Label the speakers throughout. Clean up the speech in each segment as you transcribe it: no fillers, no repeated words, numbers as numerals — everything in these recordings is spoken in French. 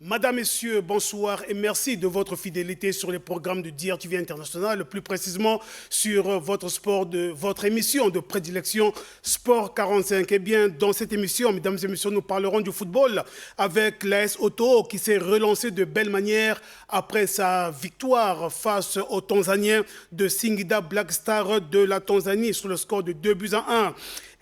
Speaker 1: Madame, Messieurs, bonsoir et merci de votre fidélité sur les programmes de DRTV International, plus précisément sur votre sport, votre émission de prédilection Sport 45. Eh bien, dans cette émission, mesdames et messieurs, nous parlerons du football avec l'AS Auto qui s'est relancé de belle manière après sa victoire face aux Tanzaniens de Singida Black Star de la Tanzanie sur le score de 2-1.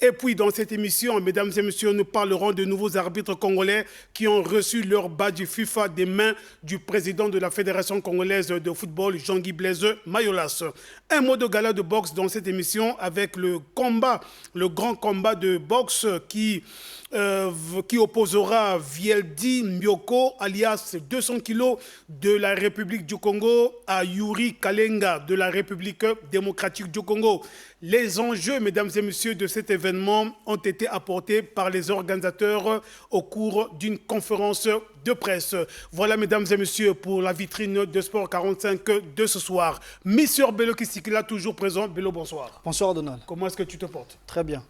Speaker 1: Et puis, dans cette émission, mesdames et messieurs, nous parlerons de nouveaux arbitres congolais qui ont reçu leur badge FIFA des mains du président de la Fédération congolaise de football, Jean-Guy Blaise Mayolas. Un mot de gala de boxe dans cette émission avec le grand combat de boxe qui opposera Vieldi Myoko, alias 200 kg de la République du Congo, à Yuri Kalenga de la République démocratique du Congo. Les enjeux, mesdames et messieurs, de cet événement ont été apportés par les organisateurs au cours d'une conférence de presse. Voilà, mesdames et messieurs, pour la vitrine de Sport 45 de ce soir. Monsieur Bello Kisikila, toujours présent. Bello, bonsoir.
Speaker 2: Bonsoir, Donald.
Speaker 1: Comment est-ce que tu te portes?
Speaker 2: Très bien.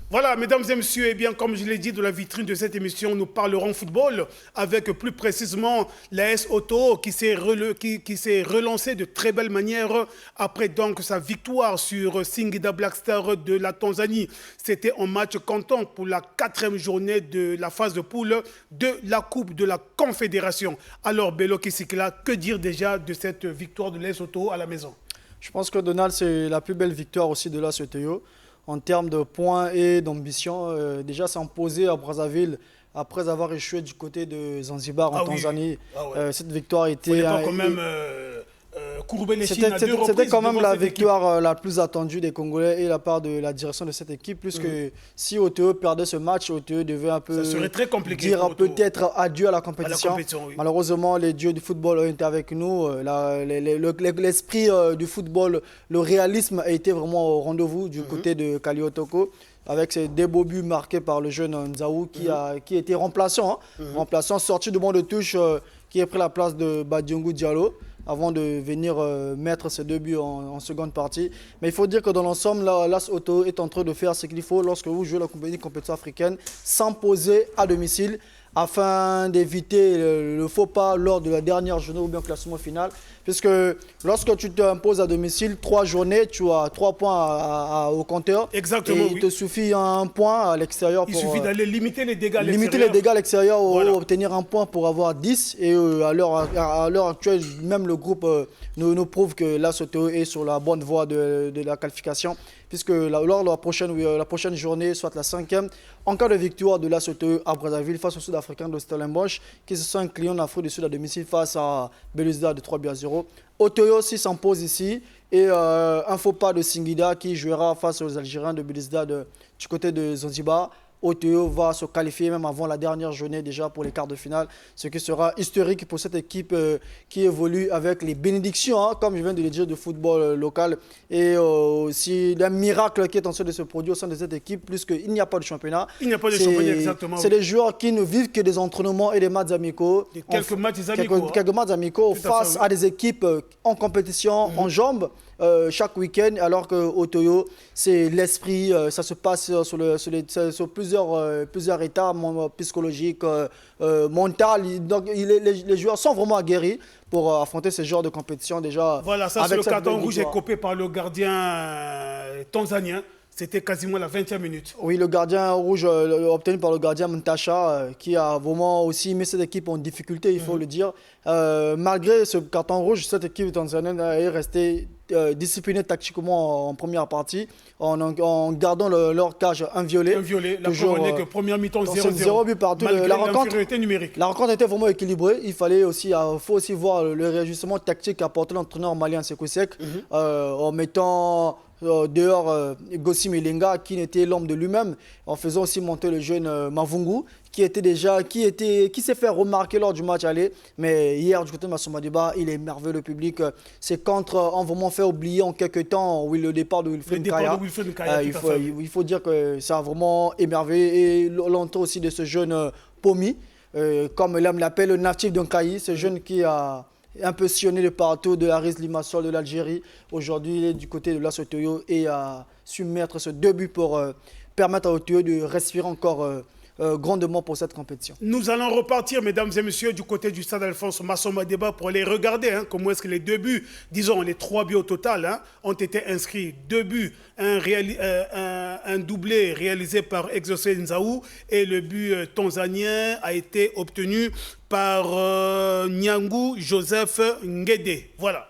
Speaker 1: Voilà, mesdames et messieurs, eh bien, comme je l'ai dit de la vitrine de cette émission, nous parlerons football avec plus précisément l'AS Auto qui s'est relancé de très belle manière après donc sa victoire sur Singida Black Star de la Tanzanie. C'était un match comptant pour la 4e journée de la phase de poule de la Coupe de la Confédération. Alors, Bello Kisikla, que dire déjà de cette victoire de l'AS Auto à la maison?
Speaker 2: Je pense que Donald, c'est la plus belle victoire aussi de l'AS Auto. En termes de points et d'ambition, déjà s'imposer à Brazzaville après avoir échoué du côté de Zanzibar en Tanzanie.
Speaker 1: Oui. Ouais.
Speaker 2: Cette victoire était... C'était quand même la victoire la plus attendue des Congolais et la part de la direction de cette équipe, puisque si OTE perdait ce match, OTE devait un peu dire peut-être adieu à la compétition. Oui. Malheureusement, les dieux du football ont été avec nous. L'esprit du football, le réalisme a été vraiment au rendez-vous du côté de Kali Otoko, avec ces deux beaux buts marqués par le jeune Nzaou qui était remplaçant, remplaçant sorti du banc de touche, qui a pris la place de Badiongou Diallo avant de venir mettre ces deux buts en seconde partie. Mais il faut dire que dans l'ensemble, l'AS Auto est en train de faire ce qu'il faut lorsque vous jouez la compétition africaine, s'imposer à domicile afin d'éviter le faux pas lors de la dernière journée ou bien classement final. Puisque lorsque tu t'imposes à domicile, 3 journées, tu as 3 points au compteur.
Speaker 1: Exactement,
Speaker 2: et il te suffit un point à l'extérieur.
Speaker 1: Il suffit d'aller limiter les dégâts à l'extérieur.
Speaker 2: Limiter les dégâts à l'extérieur ou obtenir un point pour avoir 10. Et à l'heure actuelle, même le groupe nous prouve que l'AS Auto est sur la bonne voie de la qualification. Puisque lors de la prochaine journée, soit la 5e, en cas de victoire de l'AS Auto à Brazzaville face au Sud-Africain de Stellenbosch, qui se sont inclinés en Afrique du Sud à domicile face à Belouizdad de 3-0. Auto aussi s'impose ici et un faux pas de Singida qui jouera face aux Algériens de Belouizdad du côté de Zanzibar. Auto va se qualifier même avant la dernière journée déjà pour les quarts de finale, ce qui sera historique pour cette équipe qui évolue avec les bénédictions, comme je viens de le dire, du football local et aussi d'un miracle qui est en train de se produire au sein de cette équipe, puisqu'il n'y a pas de championnat.
Speaker 1: Il n'y a pas de championnat, exactement.
Speaker 2: C'est des joueurs qui ne vivent que des entraînements et des matchs amicaux.
Speaker 1: Quelques matchs amicaux
Speaker 2: face à des équipes en compétition, en jambes. Chaque week-end, alors que Otoyo, c'est l'esprit, ça se passe sur plusieurs états psychologiques, mentaux. Donc les joueurs sont vraiment aguerris pour affronter ce genre de compétition déjà.
Speaker 1: Voilà, ça c'est le carton rouge écopé par le gardien tanzanien. C'était quasiment la 20e minute.
Speaker 2: Oui, le gardien rouge obtenu par le gardien Mtasha, qui a vraiment aussi mis cette équipe en difficulté, il faut le dire. Malgré ce carton rouge, cette équipe tanzanienne est restée disciplinée tactiquement en première partie, en gardant leur cage inviolée.
Speaker 1: La preuve n'est que première mi-temps 0-0
Speaker 2: but partout.
Speaker 1: Malgré l'infériorité numérique.
Speaker 2: La rencontre était vraiment équilibrée. Il faut aussi voir le réajustement tactique apporté l'entraîneur malien Sekou Sek en mettant dehors Gossi Melenga qui n'était l'homme de lui-même, en faisant aussi monter le jeune Mavungu qui s'est fait remarquer lors du match aller, mais hier du côté de Massoumadiba, il a émerveillé le public. Ses contres ont vraiment fait oublier en quelques temps le départ de Wilfried Nkaya. Il faut dire que ça a vraiment émerveillé, et l'entrée aussi de ce jeune Pomi, comme l'homme l'appelle, le natif d'Nkayi, ce jeune qui a un peu sillonné de partout, de Aris Limassol, de l'Algérie. Aujourd'hui, il est du côté de l'AS Auto et a su mettre ce 2 buts pour permettre à Auto de respirer encore grandement pour cette compétition.
Speaker 1: Nous allons repartir, mesdames et messieurs, du côté du stade Alphonse Massamba Déba pour aller regarder comment est-ce que les 2 buts, disons les 3 buts au total, ont été inscrits. 2 buts, un doublé réalisé par Exaucé Nzaou et le but tanzanien a été obtenu par Nyangu Joseph Ngede. Voilà.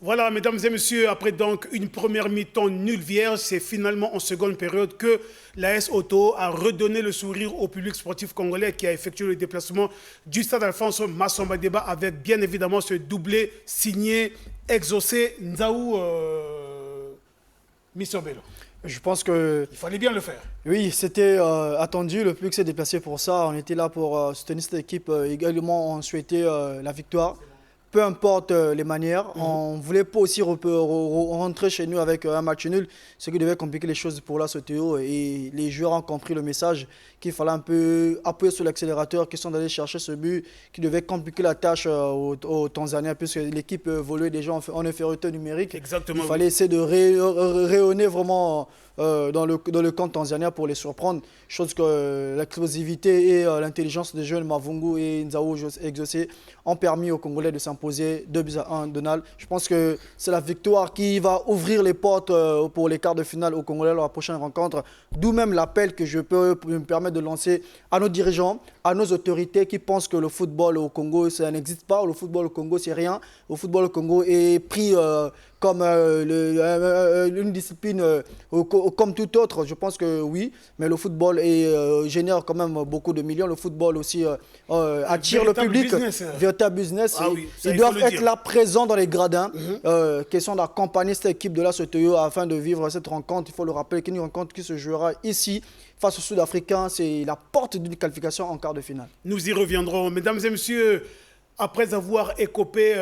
Speaker 1: Voilà, mesdames et messieurs, après donc une première mi-temps nulle vierge, c'est finalement en seconde période que l'AS Auto a redonné le sourire au public sportif congolais qui a effectué le déplacement du stade Alphonse Massamba Déba avec bien évidemment ce doublé signé Exaucé Nzaou Mr Bello.
Speaker 2: Je pense que...
Speaker 1: Il fallait bien le faire.
Speaker 2: Oui, c'était attendu, le public s'est déplacé pour ça. On était là pour soutenir cette équipe. Également, on souhaitait la victoire peu importe les manières. On ne voulait pas aussi rentrer chez nous avec un match nul, ce qui devait compliquer les choses pour la CTO. Et les joueurs ont compris le message qu'il fallait un peu appuyer sur l'accélérateur, question d'aller chercher ce but qui devait compliquer la tâche aux Tanzaniens, puisque l'équipe évoluait déjà en infériorité numérique.
Speaker 1: Exactement.
Speaker 2: Il fallait essayer de rayonner vraiment dans le camp tanzanien pour les surprendre, chose que l'explosivité et l'intelligence des jeunes Mavungu et Nzao Exaucé ont permis aux Congolais de s'imposer 2-1 Donald. Je pense que c'est la victoire qui va ouvrir les portes pour les quarts de finale aux Congolais lors de la prochaine rencontre, d'où même l'appel que je peux me permettre de lancer à nos dirigeants, à nos autorités qui pensent que le football au Congo, ça n'existe pas, le football au Congo, c'est rien. Le football au Congo est pris comme une discipline comme tout autre. Je pense que oui, mais le football génère quand même beaucoup de millions. Le football aussi attire le public. Véritable business.
Speaker 1: Ah oui,
Speaker 2: ils doivent être là présents dans les gradins. Question d'accompagner cette équipe de la CTO afin de vivre cette rencontre. Il faut le rappeler qu'une rencontre qui se jouera ici face aux Sud-Africains, c'est la porte d'une qualification en quart de finale.
Speaker 1: Nous y reviendrons. Mesdames et messieurs, après avoir écopé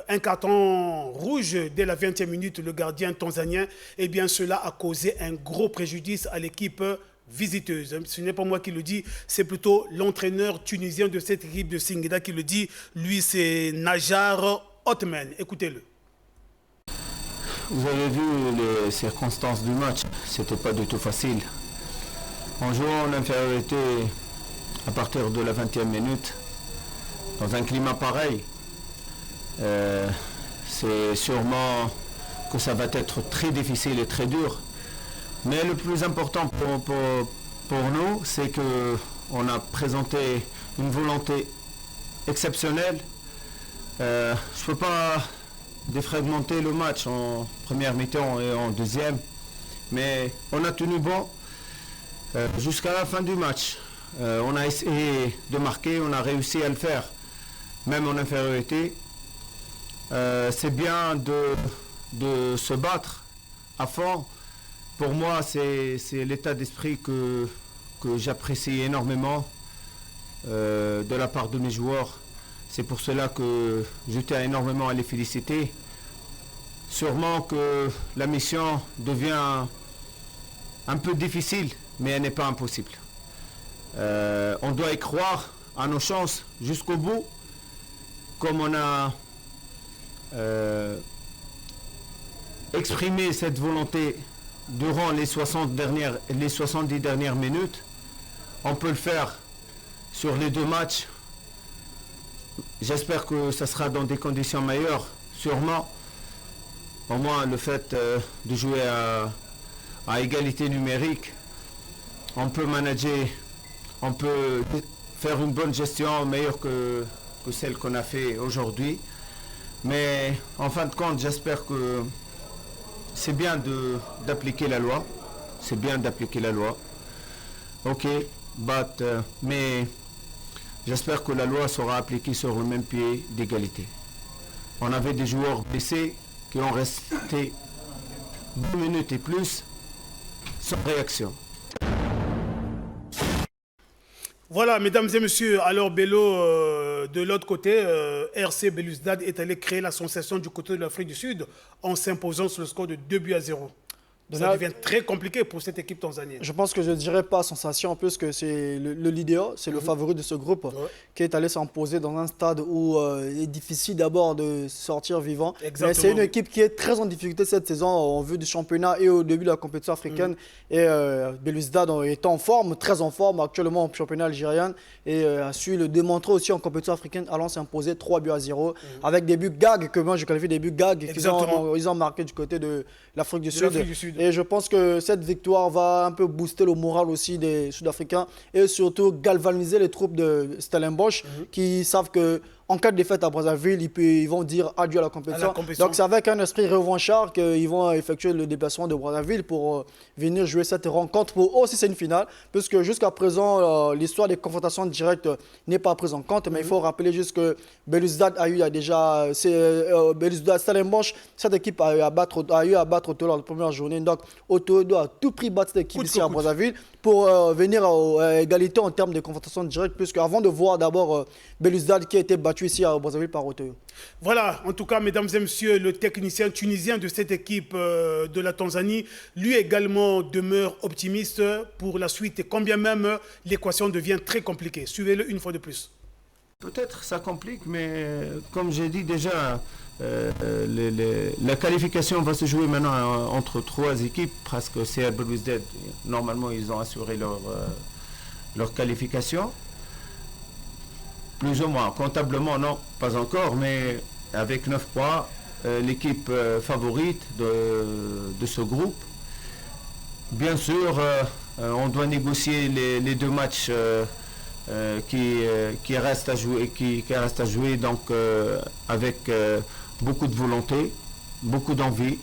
Speaker 1: un carton rouge dès la 20e minute, le gardien tanzanien, eh bien cela a causé un gros préjudice à l'équipe visiteuse. Ce n'est pas moi qui le dis, c'est plutôt l'entraîneur tunisien de cette équipe de Singida qui le dit. Lui, c'est Najar Othman. Écoutez-le.
Speaker 3: Vous avez vu les circonstances du match, c'était pas du tout facile. En jouant en infériorité à partir de la 20e minute, dans un climat pareil, c'est sûrement que ça va être très difficile et très dur. Mais le plus important pour nous, c'est qu'on a présenté une volonté exceptionnelle. Je ne peux pas défragmenter le match en première mi-temps et en deuxième, mais on a tenu bon jusqu'à la fin du match. On a essayé de marquer, on a réussi à le faire, même en infériorité. C'est bien de se battre à fond. Pour moi, c'est l'état d'esprit que j'apprécie énormément de la part de mes joueurs. C'est pour cela que je tiens énormément à les féliciter. Sûrement que la mission devient un peu difficile, mais elle n'est pas impossible. On doit y croire à nos chances jusqu'au bout, comme on a exprimé cette volonté durant les 70 dernières minutes. On peut le faire sur les deux matchs. J'espère que ça sera dans des conditions meilleures, sûrement. Au moins le fait de jouer à égalité numérique, on peut manager, on peut faire une bonne gestion meilleure que celle qu'on a fait aujourd'hui. Mais en fin de compte, j'espère que c'est bien d'appliquer la loi. C'est bien d'appliquer la loi. Ok, mais j'espère que la loi sera appliquée sur le même pied d'égalité. On avait des joueurs blessés qui ont resté 2 minutes et plus sans réaction.
Speaker 1: Voilà, mesdames et messieurs, alors Bello, de l'autre côté, RC Belouizdad est allé créer la sensation du côté de l'Afrique du Sud en s'imposant sur le score de 2-0. Ça devient très compliqué pour cette équipe tanzanienne.
Speaker 2: Je pense que je ne dirais pas sensation, puisque c'est le leader, c'est le favori de ce groupe qui est allé s'imposer dans un stade où il est difficile d'abord de sortir vivant. Mais c'est une équipe qui est très en difficulté cette saison en vue du championnat et au début de la compétition africaine. Et Belouizdad est en forme, très en forme actuellement au championnat algérien et a su le démontrer aussi en compétition africaine, allant s'imposer 3-0 avec des buts gags, que moi je qualifie des buts gags qu'ils ont marqué du côté de l'Afrique du Sud. Et je pense que cette victoire va un peu booster le moral aussi des Sud-Africains et surtout galvaniser les troupes de Stellenbosch qui savent que en cas de défaite à Brazzaville, ils vont dire adieu à la compétition. Donc c'est avec un esprit revanchard qu'ils vont effectuer le déplacement de Brazzaville pour venir jouer cette rencontre. Pour eux aussi c'est une finale, puisque jusqu'à présent l'histoire des confrontations directes n'est pas prise en compte. Mais il faut rappeler juste que Belouizdad a eu déjà Stellenbosch, cette équipe a eu à battre Otto lors de la première journée. Donc Otto doit à tout prix battre cette équipe ici à Brazzaville pour venir à égalité en termes de confrontation directe, puisque avant de voir d'abord Belouizdad qui a été battu battu ici à Brazzaville par OTE.
Speaker 1: Voilà, en tout cas, mesdames et messieurs, le technicien tunisien de cette équipe de la Tanzanie, lui également demeure optimiste pour la suite, et quand bien même l'équation devient très compliquée. Suivez-le une fois de plus.
Speaker 3: Peut-être ça complique, mais comme j'ai dit déjà, la qualification va se jouer maintenant entre 3 équipes, presque CR Belouizdad. Normalement, ils ont assuré leur qualification. Plus ou moins, comptablement non, pas encore, mais avec 9 points, l'équipe favorite de ce groupe. Bien sûr, on doit négocier les 2 matchs qui restent à jouer, donc avec beaucoup de volonté, beaucoup d'envie.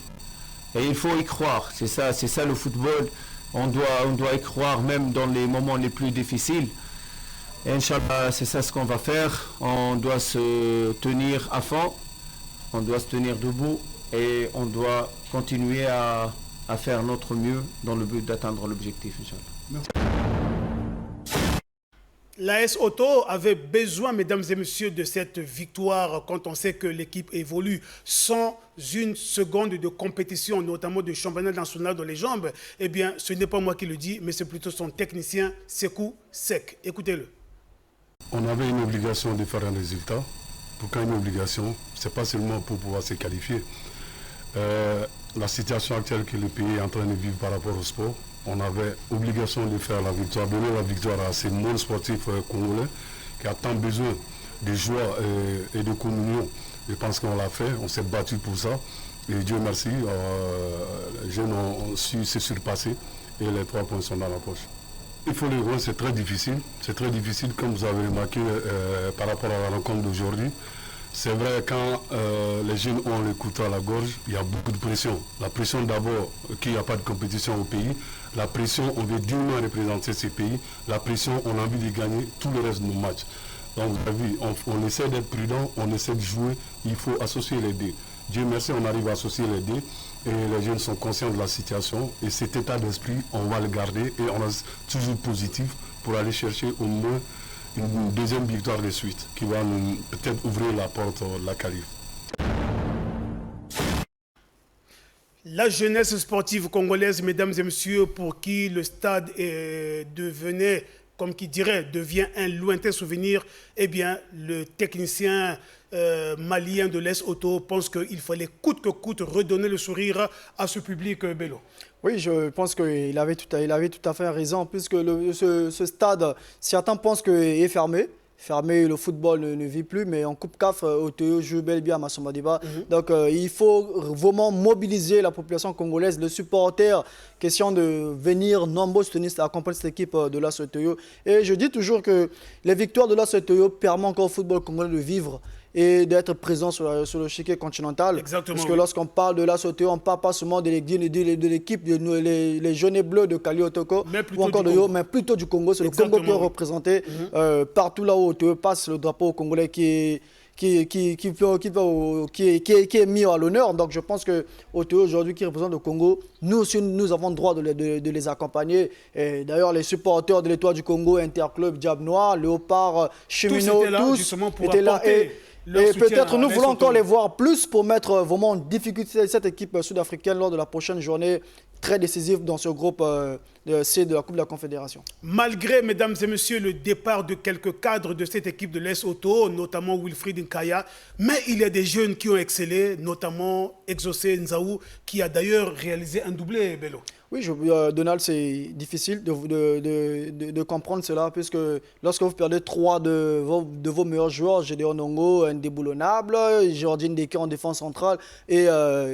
Speaker 3: Et il faut y croire, c'est ça le football. On doit y croire même dans les moments les plus difficiles. Et Inch'Allah, c'est ça ce qu'on va faire. On doit se tenir à fond, on doit se tenir debout et on doit continuer à faire notre mieux dans le but d'atteindre l'objectif, Inch'Allah.
Speaker 1: L'AS Auto avait besoin, mesdames et messieurs, de cette victoire quand on sait que l'équipe évolue sans une seconde de compétition, notamment du championnat national dans les jambes. Eh bien, ce n'est pas moi qui le dis, mais c'est plutôt son technicien, Sekou Sek. Écoutez-le.
Speaker 4: On avait une obligation de faire un résultat. Pourquoi une obligation? Ce n'est pas seulement pour pouvoir se qualifier. La situation actuelle que le pays est en train de vivre par rapport au sport, on avait obligation de faire la victoire, donner la victoire à ces mondes sportifs congolais qui a tant besoin de joie et de communion. Je pense qu'on l'a fait, on s'est battu pour ça. Et Dieu merci, les jeunes ont su se surpasser et les 3 points sont dans la poche. Il faut le voir, c'est très difficile. C'est très difficile, comme vous avez remarqué par rapport à la rencontre d'aujourd'hui. C'est vrai, quand les jeunes ont le couteau à la gorge, il y a beaucoup de pression. La pression d'abord qu'il n'y a pas de compétition au pays. La pression, on veut dignement représenter ces pays. La pression, on a envie de gagner tout le reste de nos matchs. Donc, vous avez vu, on essaie d'être prudent, on essaie de jouer. Il faut associer les deux. Dieu merci, on arrive à associer les deux. Et les jeunes sont conscients de la situation. Et cet état d'esprit, on va le garder. Et on est toujours positif pour aller chercher au moins une deuxième victoire de suite qui va nous peut-être ouvrir la porte de la qualif.
Speaker 1: La jeunesse sportive congolaise, mesdames et messieurs, pour qui le stade devenait, comme qui dirait, devient un lointain souvenir, eh bien, le technicien malien de l'Est Auto pense qu'il fallait coûte que coûte redonner le sourire à ce public Bello.
Speaker 2: Oui, je pense qu'il avait tout à fait raison, puisque ce stade, certains pensent qu'il est fermé. Fermé, le football ne vit plus, mais en Coupe CAF, OTE joue bel et bien à Masamba Diba. Donc, il faut vraiment mobiliser la population congolaise, les supporters, question de venir nombreux soutenir, accompagner cette équipe de l'AS OTE. Et je dis toujours que les victoires de l'AS OTE permettent encore au football congolais de vivre et d'être présent sur le chiquet continental.
Speaker 1: Exactement.
Speaker 2: Parce que lorsqu'on parle de l'AS OTE, on ne parle pas seulement de l'équipe, les jaunes et bleus de Kali Otoko, ou encore de Yo, mais plutôt du Congo. C'est le Congo qui est représenté partout là où OTE passe, le drapeau congolais qui est mis à l'honneur. Donc je pense que OTE aujourd'hui qui représente le Congo, nous aussi nous avons le droit de les accompagner. D'ailleurs les supporters de l'Étoile du Congo, Interclub, Diable Noir, Léopard, Cheminot, tous étaient là. Et peut-être nous voulons encore les voir plus pour mettre vraiment en difficulté cette équipe sud-africaine lors de la prochaine journée très décisive dans ce groupe C de la Coupe de la Confédération.
Speaker 1: Malgré, mesdames et messieurs, le départ de quelques cadres de cette équipe de l'Est Auto, notamment Wilfried Nkaya, mais il y a des jeunes qui ont excellé, notamment Exaucé Nzaou, qui a d'ailleurs réalisé un doublé, Bello.
Speaker 2: Oui, Donald, c'est difficile de comprendre cela, puisque lorsque vous perdez 3 de vos meilleurs joueurs, Gédéon Ongo, indéboulonnable, Jordi Ndeke en défense centrale, et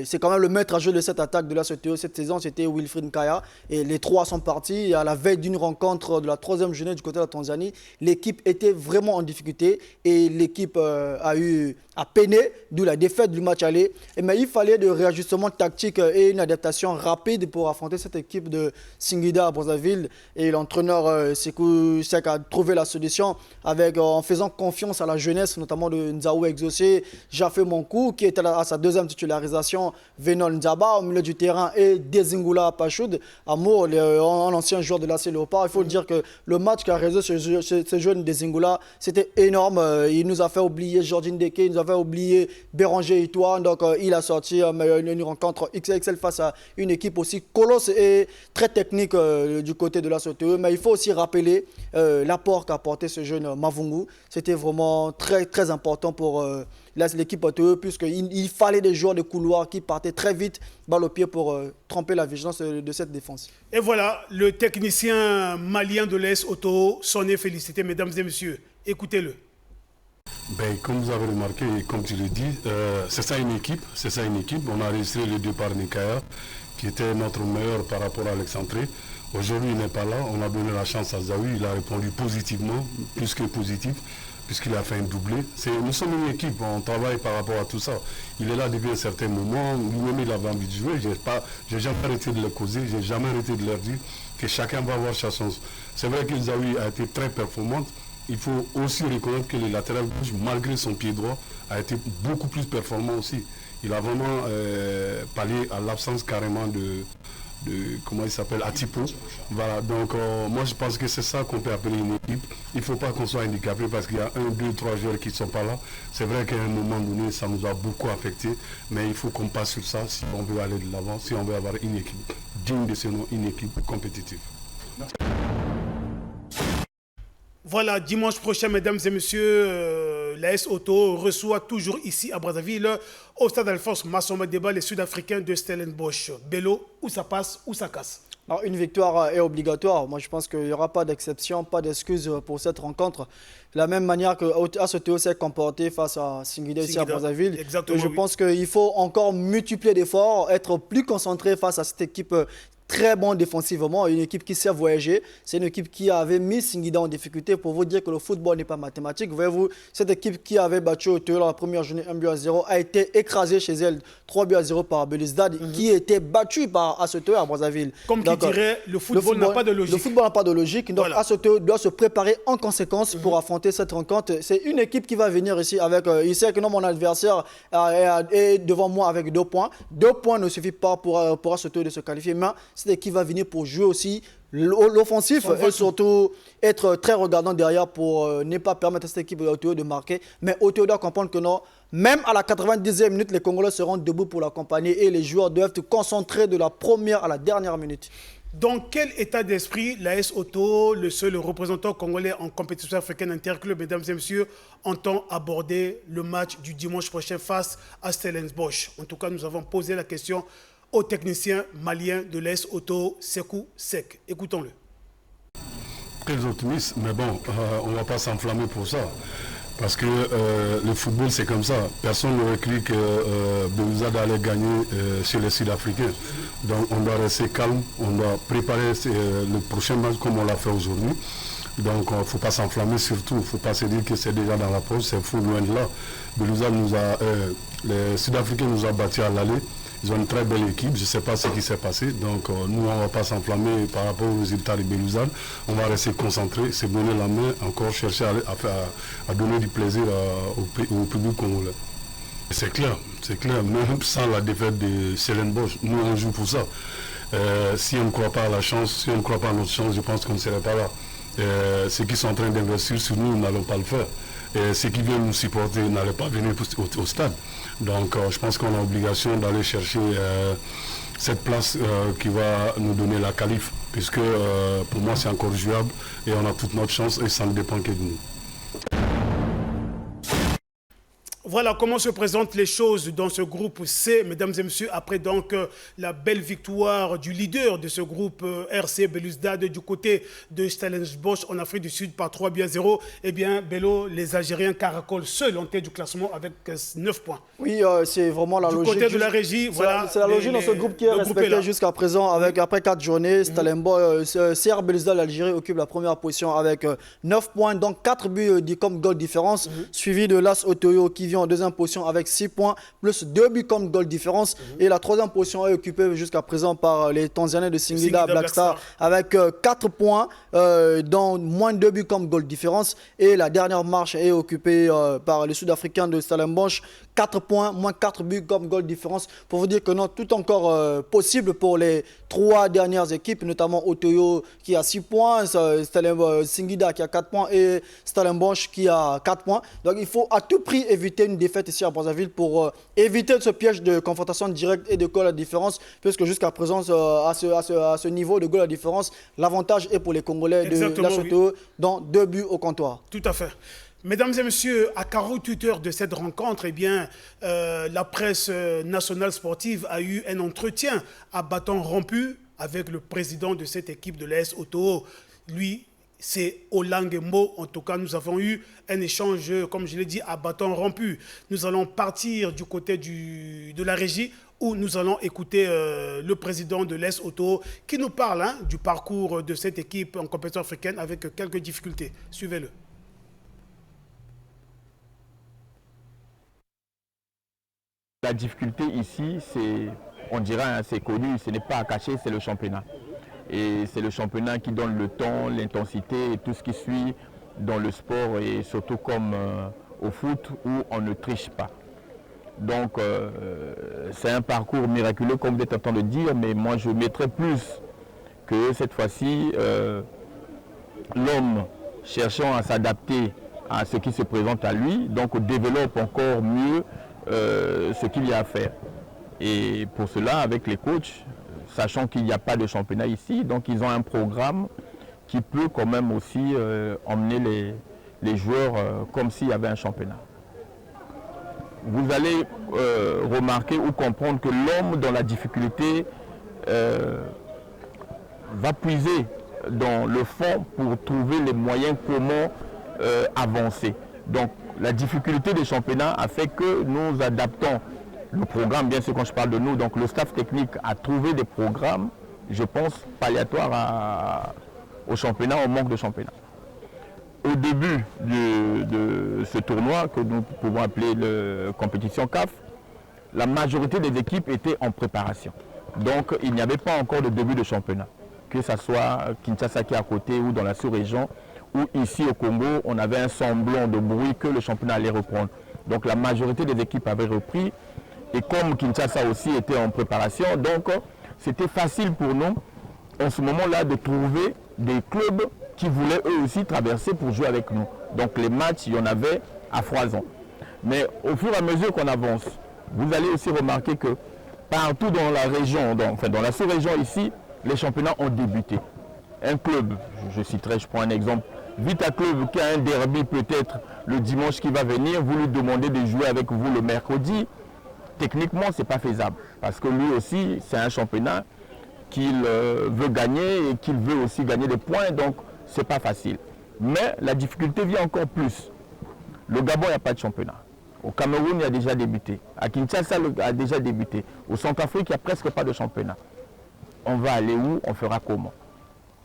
Speaker 2: c'est quand même le maître à jeu de cette attaque de la CTO cette saison, c'était Wilfried Nkaya, et les 3 sont partis. Et à la veille d'une rencontre de la 3e journée du côté de la Tanzanie, l'équipe était vraiment en difficulté, et l'équipe a peiné, d'où la défaite du match aller. Mais il fallait des réajustements tactiques et une adaptation rapide pour affronter cette équipe de Singida à Brazzaville. Et l'entraîneur Sekou Sek a trouvé la solution en faisant confiance à la jeunesse, notamment de Nzaou Exaucé, Jafé Monkou, qui était à sa 2e titularisation, Venon Nzaba au milieu du terrain et Dezingu Zingula Pachoud, Amour, un ancien joueur de l'AC Léopard. Il faut dire que le match qu'a réalisé ce jeune de Zingula, c'était énorme. Il nous a fait oublier Jordan Deke, il nous a fait oublier Béranger Itouan. Donc il a sorti une rencontre XXL face à une équipe aussi colosse et très technique du côté de l'AS OTE. Mais il faut aussi rappeler l'apport qu'a apporté ce jeune Mavungu. C'était vraiment très, très important pour l'équipe OTE, puisqu'il fallait des joueurs de couloir qui partaient très vite, balle au pied, pour tromper la vigilance de cette défense.
Speaker 1: Et voilà, le technicien malien de l'AS OTE s'en est félicité, mesdames et messieurs. Écoutez-le.
Speaker 4: Ben, comme vous avez remarqué, comme tu le dis, c'est ça une équipe. On a enregistré le départ Nikaya, qui était notre meilleur par rapport à Alexandrie. Aujourd'hui, il n'est pas là. On a donné la chance à Zawi. Il a répondu positivement, plus que positif, puisqu'il a fait un doublé. Nous sommes une équipe, on travaille par rapport à tout ça. Il est là depuis un certain moment. Lui-même, il avait envie de jouer. Je n'ai jamais arrêté de le causer. Je n'ai jamais arrêté de leur dire que chacun va avoir sa chance. C'est vrai que Zawi a été très performante. Il faut aussi reconnaître que le latéral gauche, malgré son pied droit, a été beaucoup plus performant aussi. Il a vraiment pallié à l'absence carrément de comment il s'appelle, Atipo. Voilà, donc moi je pense que c'est ça qu'on peut appeler une équipe. Il ne faut pas qu'on soit handicapé parce qu'il y a 1, 2, 3 joueurs qui ne sont pas là. C'est vrai qu'à un moment donné, ça nous a beaucoup affecté, mais il faut qu'on passe sur ça si on veut aller de l'avant, si on veut avoir une équipe digne de ce nom, une équipe compétitive.
Speaker 1: Voilà, dimanche prochain, mesdames et messieurs, l'AS OTE reçoit toujours ici à Brazzaville, au stade Alphonse Massamba Débat, les Sud-Africains de Stellenbosch. Bello, où ça passe, où ça casse?
Speaker 2: Alors, une victoire est obligatoire. Moi, je pense qu'il n'y aura pas d'exception, pas d'excuse pour cette rencontre. De la même manière que AS OTE s'est comporté face à Singida ici à Brazzaville. Je pense qu'il faut encore multiplier d'efforts, être plus concentré face à cette équipe très bon défensivement, une équipe qui sait voyager. C'est une équipe qui avait mis Singida en difficulté. Pour vous dire que le football n'est pas mathématique. Voyez-vous, cette équipe qui avait battu OTE la première journée 1-0 a été écrasée chez elle 3-0 par Belouizdad, qui était battu par AS OTE à Brazzaville.
Speaker 1: Comme qui dirait, le football n'a pas de logique.
Speaker 2: Le football n'a pas de logique. Donc voilà. AS OTE doit se préparer en conséquence pour affronter cette rencontre. C'est une équipe qui va venir ici avec... il sait que non, mon adversaire est devant moi avec 2 points. 2 points ne suffit pas pour AS OTE de se qualifier. Mais c'est qui va venir pour jouer aussi l'offensif et surtout être très regardant derrière pour ne pas permettre à cette équipe de OTE de marquer. Mais OTE doit comprendre que non, même à la 90e minute, les Congolais seront debout pour l'accompagner et les joueurs doivent se concentrer de la première à la dernière minute.
Speaker 1: Dans quel état d'esprit l'AS OTE, le seul représentant congolais en compétition africaine interclub, mesdames et messieurs, entend aborder le match du dimanche prochain face à Stellenbosch? En tout cas, nous avons posé la question au technicien malien de l'AS OTE, Sekou Sek. Écoutons-le.
Speaker 4: Très optimiste, mais bon, on ne va pas s'enflammer pour ça. Parce que le football, c'est comme ça. Personne n'aurait cru que Belouizdad allait gagner chez les Sud-Africains. Donc on doit rester calme, on doit préparer le prochain match comme on l'a fait aujourd'hui. Donc il ne faut pas s'enflammer surtout, il ne faut pas se dire que c'est déjà dans la poche, c'est fou, loin de là. Belouizdad les Sud-Africains nous ont battus à l'aller. Ils ont une très belle équipe, je ne sais pas ce qui s'est passé. Donc nous, on ne va pas s'enflammer par rapport aux résultats de Belouizdad. On va rester concentré, se donner la main, encore chercher à donner du plaisir au public congolais. C'est clair, même sans la défaite de Stellenbosch, nous on joue pour ça. Si on ne croit pas à la chance, si on ne croit pas à notre chance, je pense qu'on ne serait pas là. Ceux qui sont en train d'investir sur nous n'allons pas le faire. Et ceux qui viennent nous supporter n'allaient pas venir au stade. Donc je pense qu'on a l'obligation d'aller chercher cette place qui va nous donner la qualif, puisque pour moi c'est encore jouable et on a toute notre chance et ça ne dépend que de nous.
Speaker 1: Voilà comment se présentent les choses dans ce groupe C, mesdames et messieurs, après donc la belle victoire du leader de ce groupe RC Belouizdad du côté de Stellenbosch en Afrique du Sud par 3-0. Eh bien, Bello, les Algériens caracolent seuls en tête du classement avec 9 points.
Speaker 2: Oui, c'est vraiment la logique.
Speaker 1: Du côté de la régie, voilà.
Speaker 2: C'est la logique dans ce groupe qui est respecté jusqu'à présent. Après 4 journées, Stellenbosch, CR Belouizdad, l'Algérie occupe la première position avec 9 points, donc 4 buts comme goal différence, suivi de l'AS OTE qui vient en deuxième position avec 6 points, plus 2 buts comme goal différence. Et la troisième position est occupée jusqu'à présent par les Tanzaniens de Singida Black Star avec 4 points, dont moins 2 buts comme goal différence. Et la dernière marche est occupée par les Sud-Africains de Stellenbosch, 4 points, moins 4 buts comme goal différence. Pour vous dire que non, tout encore possible pour les 3 dernières équipes, notamment Otoyo qui a 6 points, Singida qui a 4 points et Stellenbosch qui a 4 points. Donc il faut à tout prix éviter une défaite ici à Brazzaville pour éviter ce piège de confrontation directe et de goal à différence, puisque jusqu'à présent, à ce niveau de goal à différence, l'avantage est pour les Congolais de la Soto, dans 2 buts au comptoir.
Speaker 1: Tout à fait. Mesdames et messieurs, à 48 heures de cette rencontre, eh bien, la presse nationale sportive a eu un entretien à bâton rompu avec le président de cette équipe de l'AS Oto. Lui, c'est Olangembo. En tout cas, nous avons eu un échange, comme je l'ai dit, à bâton rompu. Nous allons partir du côté de la régie où nous allons écouter le président de l'AS Oto qui nous parle du parcours de cette équipe en compétition africaine avec quelques difficultés. Suivez-le.
Speaker 5: La difficulté ici, on dirait, c'est connu, ce n'est pas à cacher, c'est le championnat. Et c'est le championnat qui donne le temps, l'intensité et tout ce qui suit dans le sport et surtout comme au foot où on ne triche pas. Donc c'est un parcours miraculeux comme vous êtes en train de dire, mais moi je mettrais plus que cette fois-ci l'homme cherchant à s'adapter à ce qui se présente à lui, donc développe encore mieux ce qu'il y a à faire. Et pour cela, avec les coachs, sachant qu'il n'y a pas de championnat ici, donc ils ont un programme qui peut quand même aussi emmener les joueurs comme s'il y avait un championnat. Vous allez remarquer ou comprendre que l'homme dans la difficulté va puiser dans le fond pour trouver les moyens comment avancer. Donc la difficulté des championnats a fait que nous adaptons le programme, bien sûr quand je parle de nous, donc le staff technique a trouvé des programmes, je pense, palliatoires au championnat, au manque de championnat. Au début de ce tournoi, que nous pouvons appeler la compétition CAF, la majorité des équipes étaient en préparation. Donc il n'y avait pas encore de début de championnat, que ce soit Kinshasa qui est à côté ou dans la sous-région, ou ici au Congo, on avait un semblant de bruit que le championnat allait reprendre. Donc la majorité des équipes avaient repris. Et comme Kinshasa aussi était en préparation, donc c'était facile pour nous, en ce moment-là, de trouver des clubs qui voulaient eux aussi traverser pour jouer avec nous. Donc les matchs, il y en avait à foison. Mais au fur et à mesure qu'on avance, vous allez aussi remarquer que partout dans la région, dans la sous-région ici, les championnats ont débuté. Un club, je prends un exemple, Vita Club qui a un derby peut-être le dimanche qui va venir, vous lui demandez de jouer avec vous le mercredi. Techniquement, ce n'est pas faisable parce que lui aussi, c'est un championnat qu'il veut gagner et qu'il veut aussi gagner des points, donc ce n'est pas facile. Mais la difficulté vient encore plus. Le Gabon, il n'y a pas de championnat. Au Cameroun, il a déjà débuté. À Kinshasa, il a déjà débuté. Au Centrafrique, il n'y a presque pas de championnat. On va aller où? On fera comment?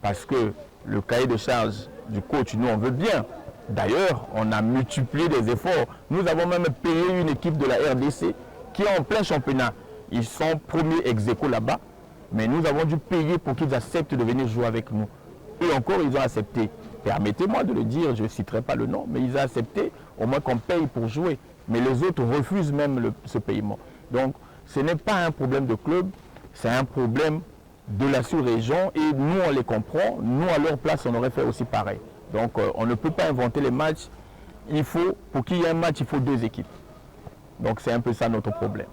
Speaker 5: Parce que le cahier de charge du coach, nous, on veut bien. D'ailleurs, on a multiplié des efforts. Nous avons même payé une équipe de la RDC qui est en plein championnat. Ils sont premiers ex-aequo là-bas, mais nous avons dû payer pour qu'ils acceptent de venir jouer avec nous. Et encore, ils ont accepté. Permettez-moi de le dire, je ne citerai pas le nom, mais ils ont accepté au moins qu'on paye pour jouer. Mais les autres refusent même ce paiement. Donc, ce n'est pas un problème de club, c'est un problème de la sous-région et nous, on les comprend. Nous, à leur place, on aurait fait aussi pareil. Donc, on ne peut pas inventer les matchs. Pour qu'il y ait un match, il faut 2 équipes. Donc, c'est un peu ça notre problème.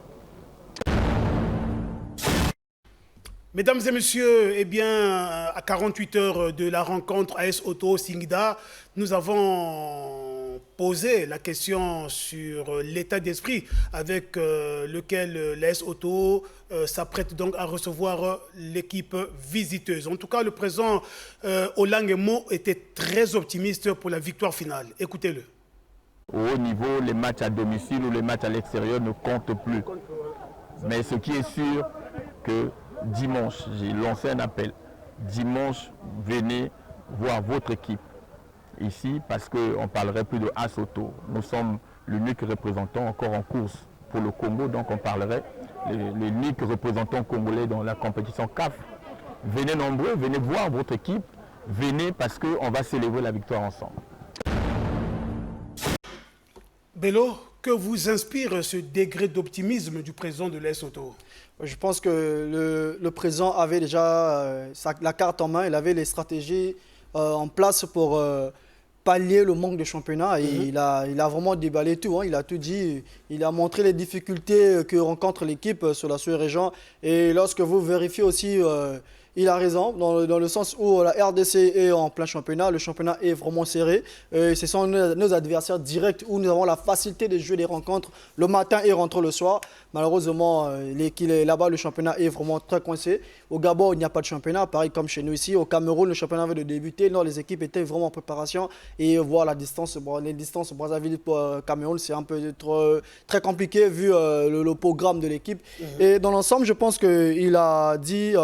Speaker 1: Mesdames et messieurs, eh bien, à 48 heures de la rencontre AS Oto Singida, nous avons posé la question sur l'état d'esprit avec lequel l'AS Oto s'apprête donc à recevoir l'équipe visiteuse. En tout cas, le président Olangembo était très optimiste pour la victoire finale. Écoutez-le.
Speaker 5: Au haut niveau, les matchs à domicile ou les matchs à l'extérieur ne comptent plus. Mais ce qui est sûr, que dimanche, j'ai lancé un appel. Dimanche, venez voir votre équipe ici parce qu'on ne parlerait plus de AS Oto. Nous sommes l'unique représentant encore en course pour le Congo, donc on parlerait l'unique représentant congolais dans la compétition CAF. Venez nombreux, venez voir votre équipe, venez parce qu'on va célébrer la victoire ensemble.
Speaker 1: Bello, que vous inspire ce degré d'optimisme du président de l'AS Auto?
Speaker 2: Je pense que le président avait déjà la carte en main, il avait les stratégies en place pour pallier le manque de championnat. Et il a vraiment déballé tout, hein. Il a tout dit, il a montré les difficultés que rencontre l'équipe sur la sous-région. Et lorsque vous vérifiez aussi, il a raison, dans le sens où la RDC est en plein championnat, le championnat est vraiment serré. Ce sont nos adversaires directs où nous avons la facilité de jouer des rencontres le matin et rentrer le soir. Malheureusement, là-bas, le championnat est vraiment très coincé. Au Gabon, il n'y a pas de championnat, pareil comme chez nous ici. Au Cameroun, le championnat avait de débuter. Non, les équipes étaient vraiment en préparation. Et voir les distances Brazzaville-Cameroun, c'est un peu très compliqué vu le programme de l'équipe. Et dans l'ensemble, je pense qu'il a dit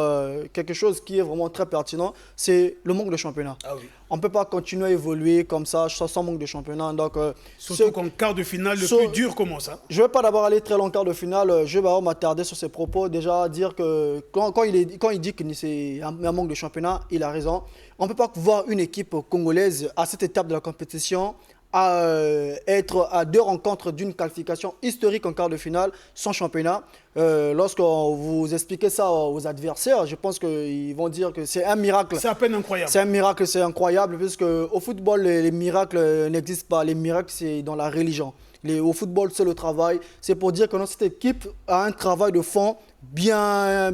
Speaker 2: quelque chose qui est vraiment très pertinent, c'est le manque de championnat.
Speaker 1: Ah oui.
Speaker 2: On ne peut pas continuer à évoluer comme ça, sans manque de championnat. Donc,
Speaker 1: surtout qu'en quart de finale, le plus dur commence. Ça.
Speaker 2: Je ne vais pas d'abord aller très loin en quart de finale. Je vais m'attarder sur ses propos. Déjà, dire que quand il dit que c'est un manque de championnat, il a raison. On ne peut pas voir une équipe congolaise à cette étape de la compétition être à 2 rencontres d'une qualification historique en quart de finale sans championnat. Lorsque vous expliquez ça aux adversaires, je pense qu'ils vont dire que c'est un miracle.
Speaker 1: C'est à peine incroyable.
Speaker 2: C'est un miracle, c'est incroyable, puisque au football, les miracles n'existent pas. Les miracles, c'est dans la religion. Au football, c'est le travail. C'est pour dire que cette équipe a un travail de fond bien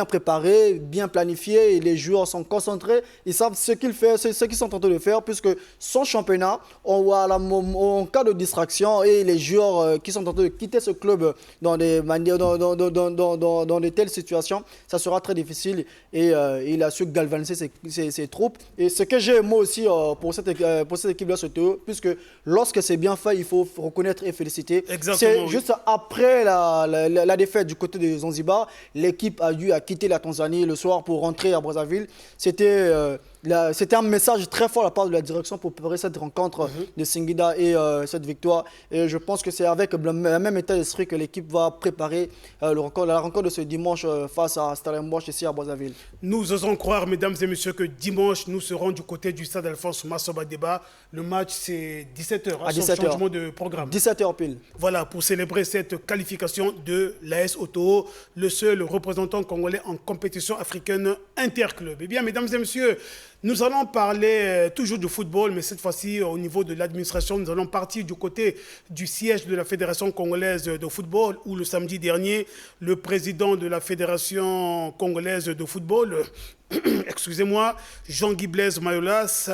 Speaker 2: préparé, bien planifié, et les joueurs sont concentrés, ils savent ce qu'ils font, ce qu'ils sont en train de faire, puisque sans championnat, en cas de distraction, et les joueurs qui sont en train de quitter ce club dans des telles situations, ça sera très difficile, et il a su galvaniser ses troupes. Et ce que j'ai moi aussi pour cette équipe-là, puisque lorsque c'est bien fait, il faut reconnaître et féliciter. C'est juste après la défaite du côté de Zanzibar, l'équipe a dû quitter la Tanzanie le soir pour rentrer à Brazzaville. C'était un message très fort de la part de la direction pour préparer cette rencontre de Singida et cette victoire. Et je pense que c'est avec le même état d'esprit que l'équipe va préparer la rencontre de ce dimanche face à Stellenbosch ici à Brazzaville.
Speaker 1: Nous osons croire, mesdames et messieurs, que dimanche, nous serons du côté du stade Alphonse Massoba Deba. Le match, c'est 17h, à 17h. Changement de programme.
Speaker 2: 17h pile.
Speaker 1: Voilà, pour célébrer cette qualification de l'AS Auto, le seul représentant congolais en compétition africaine interclub. Eh bien, mesdames et messieurs, nous allons parler toujours du football, mais cette fois-ci, au niveau de l'administration, nous allons partir du côté du siège de la Fédération congolaise de football, où le samedi dernier, le président de la Fédération congolaise de football, excusez-moi, Jean-Guy Blaise Mayolas,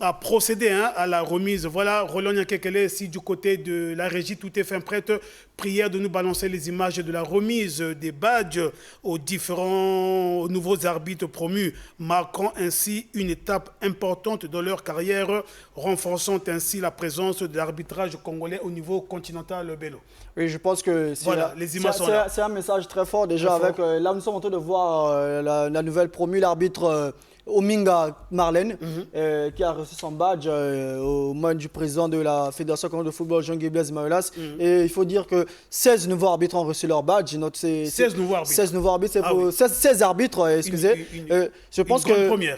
Speaker 1: a procédé à la remise. Voilà, Roland Nyakekele, si du côté de la régie, tout est fin prête, prière de nous balancer les images de la remise des badges aux différents nouveaux arbitres promus, marquant ainsi une étape importante dans leur carrière, renforçant ainsi la présence de l'arbitrage congolais au niveau continental. Bello.
Speaker 2: Oui, je pense que c'est un message très fort déjà. Là, nous sommes en train de voir la nouvelle promue, l'arbitre Ominga Marlène, qui a reçu son badge au main du président de la Fédération congolaise de football, Jean-Guy Blaise Mayolas. Et il faut dire que 16 nouveaux arbitres ont reçu leur badge.
Speaker 1: 16 nouveaux arbitres.
Speaker 2: 16 nouveaux arbitres, c'est pour 16 arbitres, excusez. Je pense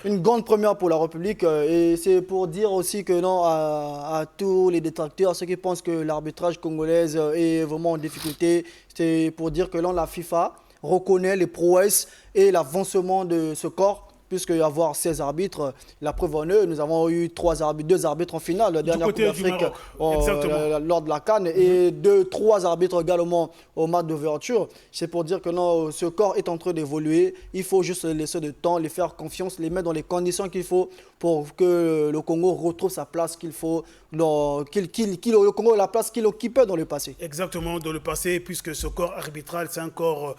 Speaker 2: une grande première pour la République. Et c'est pour dire aussi que non à tous les détracteurs, ceux qui pensent que l'arbitrage congolais est vraiment en difficulté, c'est pour dire que la FIFA reconnaît les prouesses et l'avancement de ce corps. Puisqu'il y a avoir 16 arbitres, la preuve en eux, nous avons eu 2 arbitres en finale, la dernière Coupe d'Afrique lors de la CAN, et 3 arbitres également au match d'ouverture. C'est pour dire que non, ce corps est en train d'évoluer. Il faut juste laisser du temps, les faire confiance, les mettre dans les conditions qu'il faut pour que le Congo retrouve sa place qu'il faut, le Congo ait la place qu'il occupait dans le passé.
Speaker 1: Exactement, dans le passé, puisque ce corps arbitral, c'est un corps,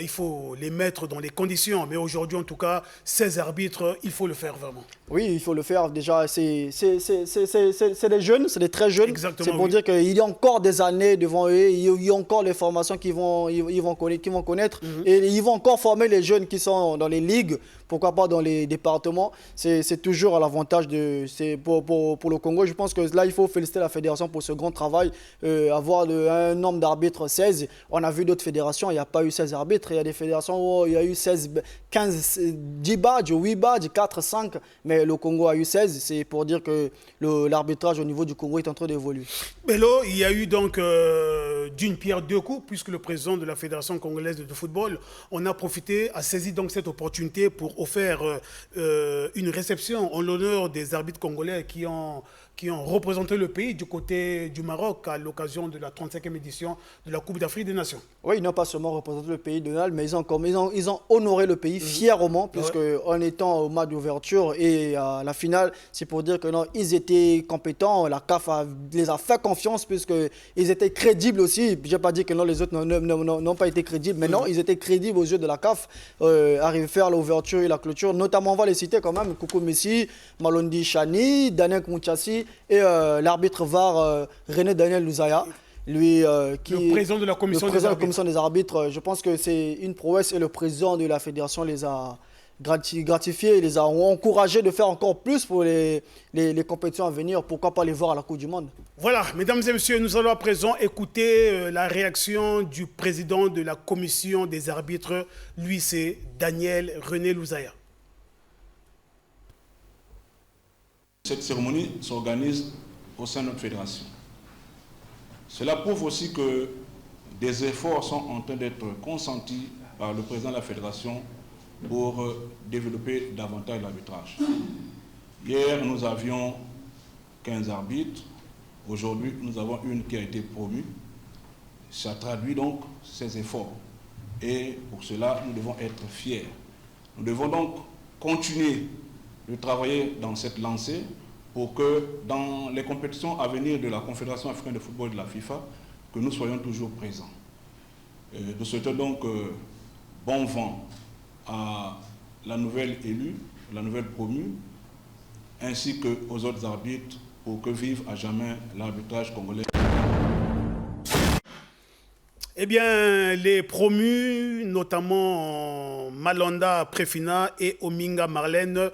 Speaker 1: il faut les mettre dans les conditions. Mais aujourd'hui, en tout cas, 16 arbitres, il faut le faire vraiment.
Speaker 2: Oui, il faut le faire. Déjà, c'est des jeunes, c'est des très jeunes. C'est pour dire qu'il y a encore des années devant eux, il y a encore les formations qu'ils vont connaître. Et ils vont encore former les jeunes qui sont dans les ligues pourquoi pas dans les départements. C'est toujours à l'avantage pour le Congo. Je pense que là, il faut féliciter la fédération pour ce grand travail. Avoir un nombre d'arbitres 16. On a vu d'autres fédérations, il n'y a pas eu 16 arbitres. Il y a des fédérations où il y a eu 16, 15, 10 badges, 8 badges, 4, 5. Mais le Congo a eu 16. C'est pour dire que l'arbitrage au niveau du Congo est en train d'évoluer.
Speaker 1: Bello, il y a eu donc d'une pierre deux coups, puisque le président de la Fédération congolaise de football, on a profité, a saisi donc cette opportunité pour offrir une réception en l'honneur des arbitres congolais qui ont représenté le pays du côté du Maroc à l'occasion de la 35e édition de la Coupe d'Afrique des Nations.
Speaker 2: Oui, ils n'ont pas seulement représenté le pays de Nal, mais ils ont honoré le pays fièrement, puisque en étant au match d'ouverture et à la finale, c'est pour dire que non, ils étaient compétents, la CAF les a fait confiance, puisqu'ils étaient crédibles aussi. Je n'ai pas dit que non, les autres n'ont pas été crédibles, mais non, ils étaient crédibles aux yeux de la CAF, arriver à faire l'ouverture et la clôture. Notamment, on va les citer quand même, Koukou Messi, Malondi Chani, Daniel Kounchassi et l'arbitre VAR René Daniel Louzaya. Lui,
Speaker 1: le président de la commission
Speaker 2: des arbitres. Je pense que c'est une prouesse et le président de la fédération les a gratifiés, les a encouragés de faire encore plus pour les compétitions à venir. Pourquoi pas les voir à la Coupe du Monde?
Speaker 1: Voilà, mesdames et messieurs, nous allons à présent écouter la réaction du président de la commission des arbitres. Lui, c'est Daniel René Louzaya.
Speaker 6: Cette cérémonie s'organise au sein de notre fédération. Cela prouve aussi que des efforts sont en train d'être consentis par le président de la fédération pour développer davantage l'arbitrage. Hier, nous avions 15 arbitres. Aujourd'hui, nous avons une qui a été promue. Ça traduit donc ces efforts. Et pour cela, nous devons être fiers. Nous devons donc continuer de travailler dans cette lancée pour que dans les compétitions à venir de la Confédération africaine de football et de la FIFA, que nous soyons toujours présents. Nous souhaitons donc bon vent à la nouvelle élue, la nouvelle promue, ainsi qu'aux autres arbitres pour que vive à jamais l'arbitrage congolais.
Speaker 1: Eh bien, les promus, notamment Malanda Préfina et Ominga Marlène,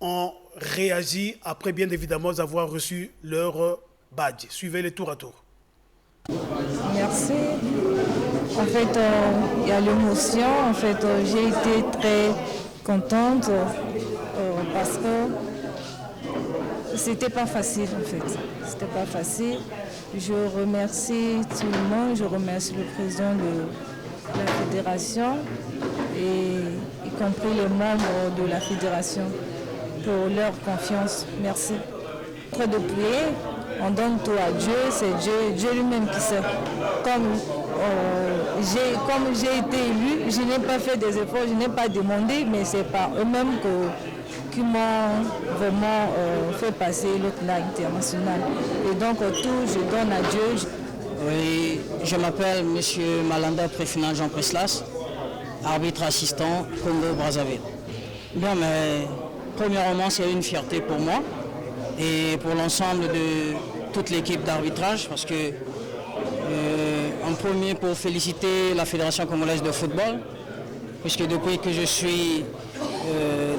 Speaker 1: ont réagi après bien évidemment avoir reçu leur badge. Suivez-les tour à tour.
Speaker 7: Merci. En fait, il y a l'émotion. En fait, j'ai été très contente parce que c'était pas facile en fait. C'était pas facile. Je remercie tout le monde. Je remercie le président de la fédération et y compris les membres de la fédération pour leur confiance. Merci. Après de prier, on donne tout à Dieu, c'est Dieu lui-même qui sait. Comme j'ai été élu, je n'ai pas fait des efforts, je n'ai pas demandé, mais c'est par eux-mêmes qui m'ont vraiment fait passer l'autre là international. Et donc tout, je donne à Dieu.
Speaker 8: Oui, je m'appelle M. Malanda Préfina Jean Preslas, arbitre assistant Congo-Brazzaville. Bien, mais premièrement, c'est une fierté pour moi et pour l'ensemble de toute l'équipe d'arbitrage parce que, en premier, pour féliciter la Fédération congolaise de football, puisque depuis que je suis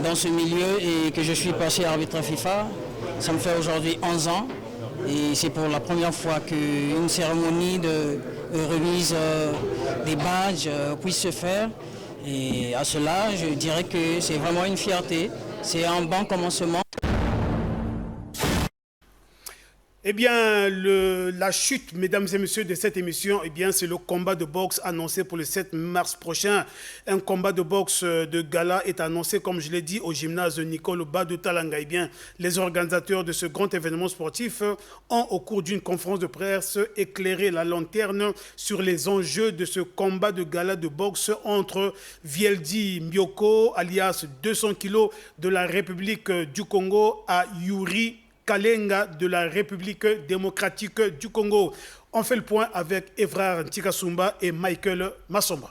Speaker 8: dans ce milieu et que je suis passé arbitre FIFA, ça me fait aujourd'hui 11 ans et c'est pour la première fois qu'une cérémonie de remise des badges puisse se faire. Et à cela, je dirais que c'est vraiment une fierté, c'est un bon commencement.
Speaker 1: Eh bien, la chute, mesdames et messieurs, de cette émission, eh bien, c'est le combat de boxe annoncé pour le 7 mars prochain. Un combat de boxe de gala est annoncé, comme je l'ai dit, au gymnase Nicole Ba de Talanga. Eh bien, les organisateurs de ce grand événement sportif ont, au cours d'une conférence de presse, éclairé la lanterne sur les enjeux de ce combat de gala de boxe entre Vieldi Mbioko, alias 200 kg de la République du Congo, à Yuri Kalenga de la République démocratique du Congo. On fait le point avec Evrard Ntikasumba et Michael Massomba.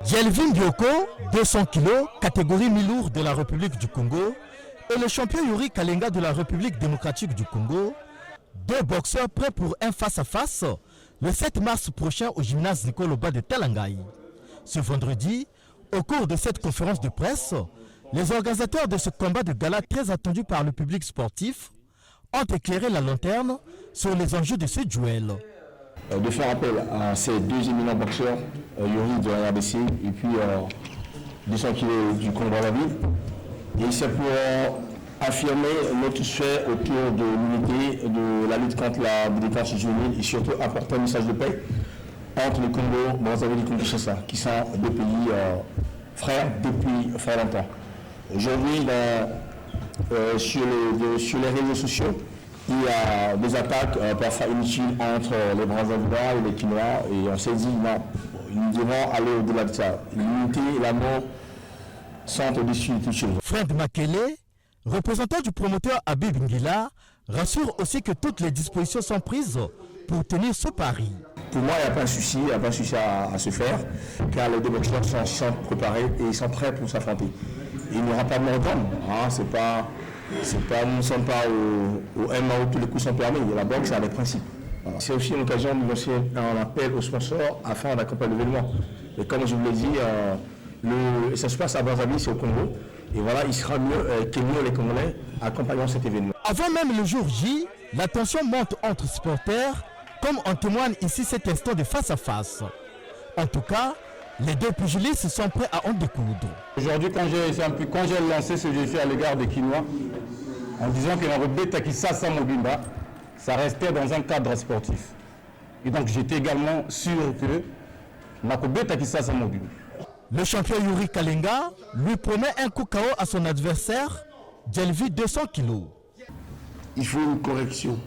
Speaker 9: Yelvin Bioko, 200 kg, catégorie mi-lourd de la République du Congo, et le champion Yuri Kalenga de la République démocratique du Congo, deux boxeurs prêts pour un face-à-face le 7 mars prochain au gymnase Nicole Ba de Talangaï. Ce vendredi, Au cours de cette conférence de presse, les organisateurs de ce combat de gala très attendu par le public sportif ont éclairé la lanterne sur les enjeux de ce duel.
Speaker 5: De faire appel à ces deux éminents boxeurs, Yuri de la RDC et puis 200 kg du Congo-Brazzaville. Et c'est pour affirmer notre souhait autour de l'unité, de la lutte contre la délinquance juvénile et surtout apporter un message de paix entre le Congo-Brazzaville et le Congo-Kinshasa, qui sont deux pays frères depuis fort longtemps. Aujourd'hui, sur les réseaux sociaux, il y a des attaques parfois inutiles entre les Brazzavillois et les Kinois, et on s'est dit non, nous devons aller au-delà de ça. L'unité et l'amour sont au-dessus de toutes choses.
Speaker 9: Fred Makele, représentant du promoteur Habib Ngila, rassure aussi que toutes les dispositions sont prises pour tenir ce pari.
Speaker 5: Pour moi, il n'y a pas de souci, à se faire, car les deux boxeurs sont préparés et ils sont prêts pour s'affronter. Il n'y aura pas de mordant, nous ne sommes pas au MMA où tous les coups sont permis. La boxe a les principes. Voilà. C'est aussi une occasion de lancer un appel aux sponsors afin d'accompagner l'événement. Et comme je vous l'ai dit, ça se passe à Brazzaville, c'est au Congo. Et voilà, il sera mieux que nous, les Congolais, accompagnant cet événement.
Speaker 9: Avant même le jour J, la tension monte entre supporters, comme en témoigne ici cet instant de face à face. En tout cas, les deux pugilistes sont prêts à en découdre.
Speaker 10: Aujourd'hui, quand j'ai lancé ce défi à l'égard des Kinois, en disant que Nakobé Takisasa Mobimba, ça restait dans un cadre sportif. Et donc j'étais également sûr que Nakobé Takisasa Mobimba.
Speaker 9: Le champion Yuri Kalenga lui promet un coup KO à son adversaire, Djelvi 200 kg.
Speaker 11: Il faut une correction.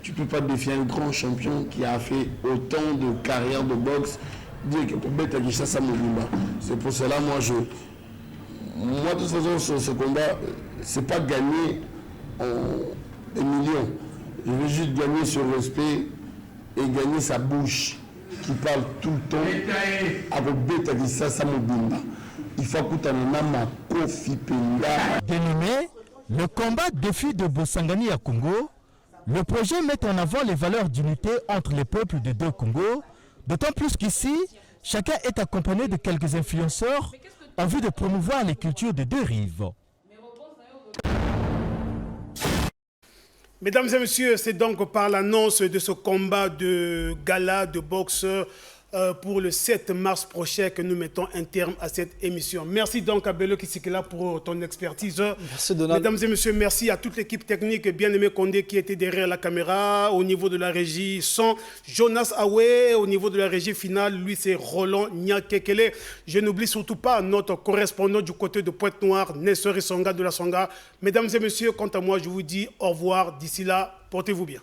Speaker 11: Tu ne peux pas défier un grand champion qui a fait autant de carrière de boxe. Dire que pour Betakisha Samobimba. C'est pour cela, moi, de toute façon, ce combat, c'est pas gagner des millions. Je veux juste gagner sur le respect et gagner sa bouche qui parle tout le temps avec Betakisha Samobimba. Il faut que tu aies Kofi Penda.
Speaker 9: Dénommé le combat défi de Bosangani à Congo, le projet met en avant les valeurs d'unité entre les peuples des deux Congos. D'autant plus qu'ici, chacun est accompagné de quelques influenceurs en vue de promouvoir les cultures des deux rives.
Speaker 1: Mesdames et messieurs, c'est donc par l'annonce de ce combat de gala de boxe pour le 7 mars prochain que nous mettons un terme à cette émission. Merci donc à Bello Kisikela pour ton expertise.
Speaker 2: Merci Donald.
Speaker 1: Mesdames et messieurs, merci à toute l'équipe technique, bien-aimé Condé qui était derrière la caméra, au niveau de la régie son, Jonas Awe, au niveau de la régie finale, lui c'est Roland Nyakekele. Je n'oublie surtout pas notre correspondant du côté de Pointe-Noire, Nessor Songa de la Songa. Mesdames et messieurs, quant à moi, je vous dis au revoir. D'ici là, portez-vous bien.